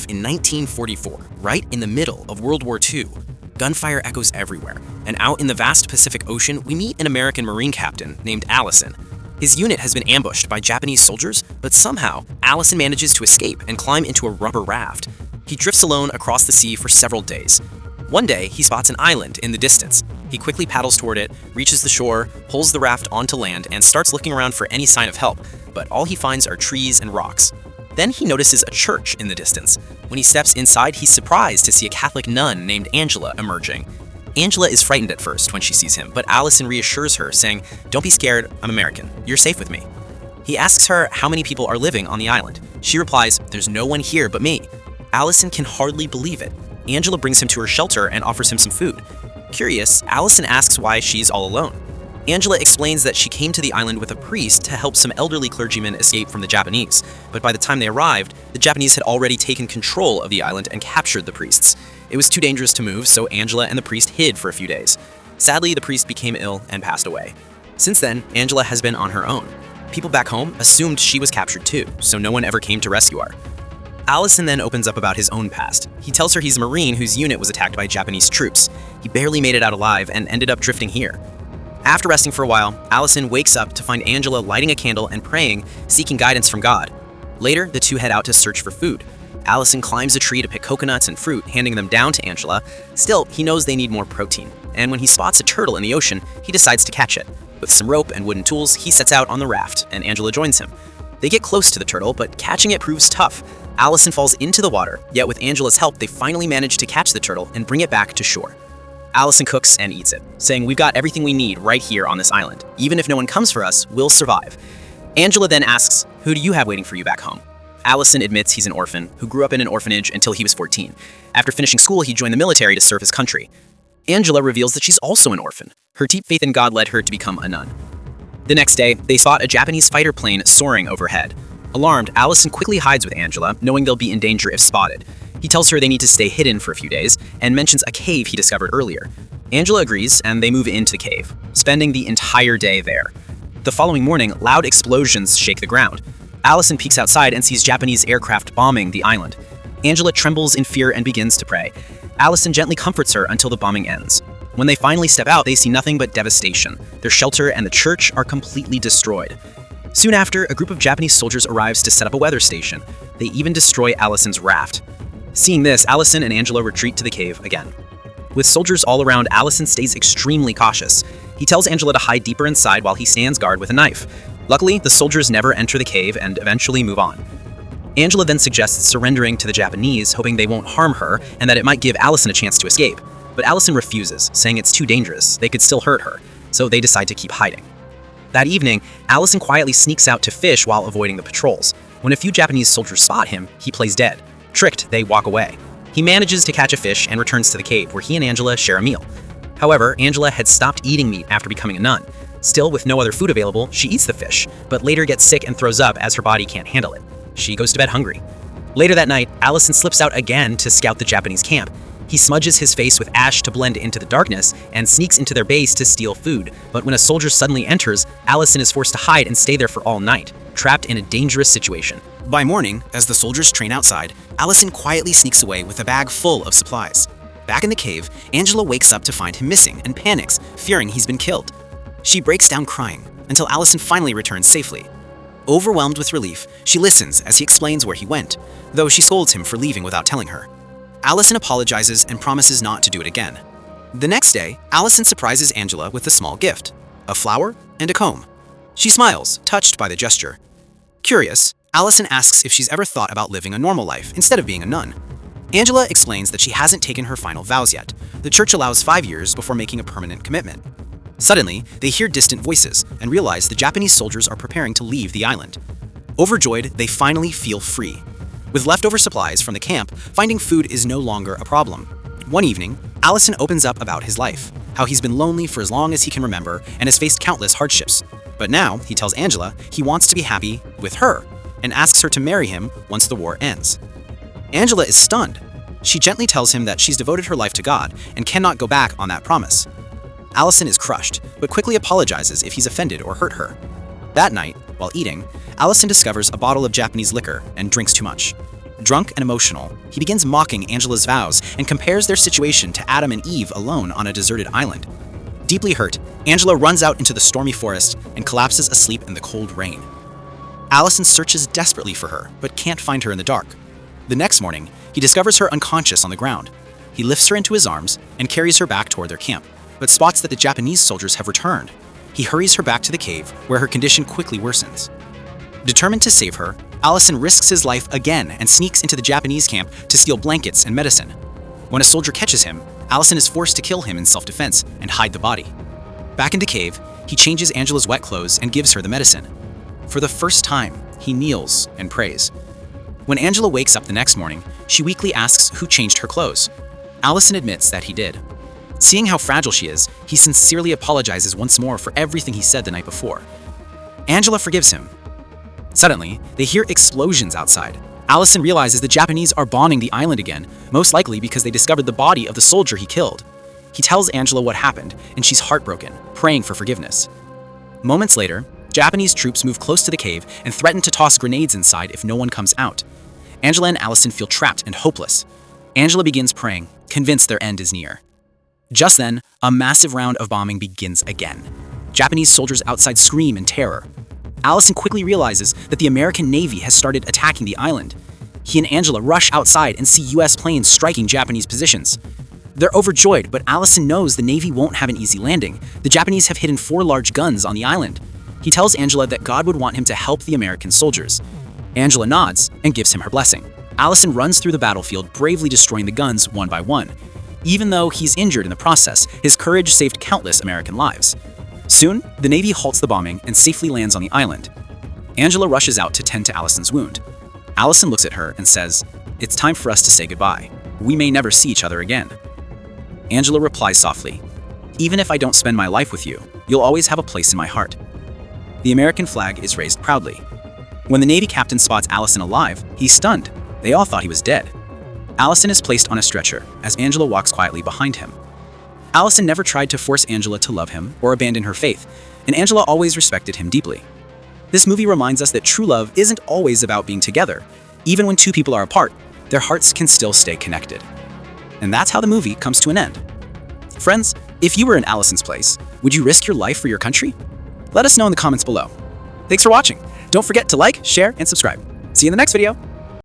off in 1944, right in the middle of World War II. Gunfire echoes everywhere, and out in the vast Pacific Ocean, we meet an American Marine captain named Allison. His unit has been ambushed by Japanese soldiers, but somehow, Allison manages to escape and climb into a rubber raft. He drifts alone across the sea for several days. One day, he spots an island in the distance. He quickly paddles toward it, reaches the shore, pulls the raft onto land, and starts looking around for any sign of help, but all he finds are trees and rocks. Then he notices a church in the distance. When he steps inside, he's surprised to see a Catholic nun named Angela emerging. Angela is frightened at first when she sees him, but Allison reassures her, saying, "Don't be scared, I'm American. You're safe with me." He asks her how many people are living on the island. She replies, "There's no one here but me." Allison can hardly believe it. Angela brings him to her shelter and offers him some food. Curious, Allison asks why she's all alone. Angela explains that she came to the island with a priest to help some elderly clergymen escape from the Japanese, but by the time they arrived, the Japanese had already taken control of the island and captured the priests. It was too dangerous to move, so Angela and the priest hid for a few days. Sadly, the priest became ill and passed away. Since then, Angela has been on her own. People back home assumed she was captured too, so no one ever came to rescue her. Allison then opens up about his own past. He tells her he's a Marine whose unit was attacked by Japanese troops. He barely made it out alive and ended up drifting here. After resting for a while, Allison wakes up to find Angela lighting a candle and praying, seeking guidance from God. Later, the two head out to search for food. Allison climbs a tree to pick coconuts and fruit, handing them down to Angela. Still, he knows they need more protein, and when he spots a turtle in the ocean, he decides to catch it. With some rope and wooden tools, he sets out on the raft, and Angela joins him. They get close to the turtle, but catching it proves tough. Allison falls into the water, yet with Angela's help, they finally manage to catch the turtle and bring it back to shore. Allison cooks and eats it, saying, "We've got everything we need right here on this island. Even if no one comes for us, we'll survive." Angela then asks, "Who do you have waiting for you back home?" Allison admits he's an orphan, who grew up in an orphanage until he was 14. After finishing school, he joined the military to serve his country. Angela reveals that she's also an orphan. Her deep faith in God led her to become a nun. The next day, they spot a Japanese fighter plane soaring overhead. Alarmed, Allison quickly hides with Angela, knowing they'll be in danger if spotted. He tells her they need to stay hidden for a few days, and mentions a cave he discovered earlier. Angela agrees, and they move into the cave, spending the entire day there. The following morning, loud explosions shake the ground. Allison peeks outside and sees Japanese aircraft bombing the island. Angela trembles in fear and begins to pray. Allison gently comforts her until the bombing ends. When they finally step out, they see nothing but devastation. Their shelter and the church are completely destroyed. Soon after, a group of Japanese soldiers arrives to set up a weather station. They even destroy Allison's raft. Seeing this, Allison and Angela retreat to the cave again. With soldiers all around, Allison stays extremely cautious. He tells Angela to hide deeper inside while he stands guard with a knife. Luckily, the soldiers never enter the cave and eventually move on. Angela then suggests surrendering to the Japanese, hoping they won't harm her and that it might give Allison a chance to escape. But Allison refuses, saying it's too dangerous, they could still hurt her, so they decide to keep hiding. That evening, Allison quietly sneaks out to fish while avoiding the patrols. When a few Japanese soldiers spot him, he plays dead. Tricked, they walk away. He manages to catch a fish and returns to the cave, where he and Angela share a meal. However, Angela had stopped eating meat after becoming a nun. Still, with no other food available, she eats the fish, but later gets sick and throws up as her body can't handle it. She goes to bed hungry. Later that night, Allison slips out again to scout the Japanese camp. He smudges his face with ash to blend into the darkness and sneaks into their base to steal food. But when a soldier suddenly enters, Allison is forced to hide and stay there for all night, trapped in a dangerous situation. By morning, as the soldiers train outside, Allison quietly sneaks away with a bag full of supplies. Back in the cave, Angela wakes up to find him missing and panics, fearing he's been killed. She breaks down crying until Allison finally returns safely. Overwhelmed with relief, she listens as he explains where he went, though she scolds him for leaving without telling her. Allison apologizes and promises not to do it again. The next day, Allison surprises Angela with a small gift, a flower and a comb. She smiles, touched by the gesture. Curious, Allison asks if she's ever thought about living a normal life instead of being a nun. Angela explains that she hasn't taken her final vows yet. The church allows 5 years before making a permanent commitment. Suddenly, they hear distant voices and realize the Japanese soldiers are preparing to leave the island. Overjoyed, they finally feel free. With leftover supplies from the camp, finding food is no longer a problem. One evening, Allison opens up about his life, how he's been lonely for as long as he can remember and has faced countless hardships. But now, he tells Angela he wants to be happy with her and asks her to marry him once the war ends. Angela is stunned. She gently tells him that she's devoted her life to God and cannot go back on that promise. Allison is crushed, but quickly apologizes if he's offended or hurt her. That night, while eating, Allison discovers a bottle of Japanese liquor and drinks too much. Drunk and emotional, he begins mocking Angela's vows and compares their situation to Adam and Eve alone on a deserted island. Deeply hurt, Angela runs out into the stormy forest and collapses asleep in the cold rain. Allison searches desperately for her, but can't find her in the dark. The next morning, he discovers her unconscious on the ground. He lifts her into his arms and carries her back toward their camp, but spots that the Japanese soldiers have returned. He hurries her back to the cave, where her condition quickly worsens. Determined to save her, Allison risks his life again and sneaks into the Japanese camp to steal blankets and medicine. When a soldier catches him, Allison is forced to kill him in self-defense and hide the body. Back in the cave, he changes Angela's wet clothes and gives her the medicine. For the first time, he kneels and prays. When Angela wakes up the next morning, she weakly asks who changed her clothes. Allison admits that he did. Seeing how fragile she is, he sincerely apologizes once more for everything he said the night before. Angela forgives him. Suddenly, they hear explosions outside. Allison realizes the Japanese are bombing the island again, most likely because they discovered the body of the soldier he killed. He tells Angela what happened, and she's heartbroken, praying for forgiveness. Moments later, Japanese troops move close to the cave and threaten to toss grenades inside if no one comes out. Angela and Allison feel trapped and hopeless. Angela begins praying, convinced their end is near. Just then, a massive round of bombing begins again. Japanese soldiers outside scream in terror. Allison quickly realizes that the American Navy has started attacking the island. He and Angela rush outside and see US planes striking Japanese positions. They're overjoyed, but Allison knows the Navy won't have an easy landing. The Japanese have hidden 4 large guns on the island. He tells Angela that God would want him to help the American soldiers. Angela nods and gives him her blessing. Allison runs through the battlefield, bravely destroying the guns one by one. Even though he's injured in the process, his courage saved countless American lives. Soon, the Navy halts the bombing and safely lands on the island. Angela rushes out to tend to Allison's wound. Allison looks at her and says, "It's time for us to say goodbye. We may never see each other again." Angela replies softly, "Even if I don't spend my life with you, you'll always have a place in my heart." The American flag is raised proudly. When the Navy captain spots Allison alive, he's stunned. They all thought he was dead. Allison is placed on a stretcher as Angela walks quietly behind him. Allison never tried to force Angela to love him or abandon her faith, and Angela always respected him deeply. This movie reminds us that true love isn't always about being together. Even when two people are apart, their hearts can still stay connected. And that's how the movie comes to an end. Friends, if you were in Allison's place, would you risk your life for your country? Let us know in the comments below. Thanks for watching. Don't forget to like, share, and subscribe. See you in the next video.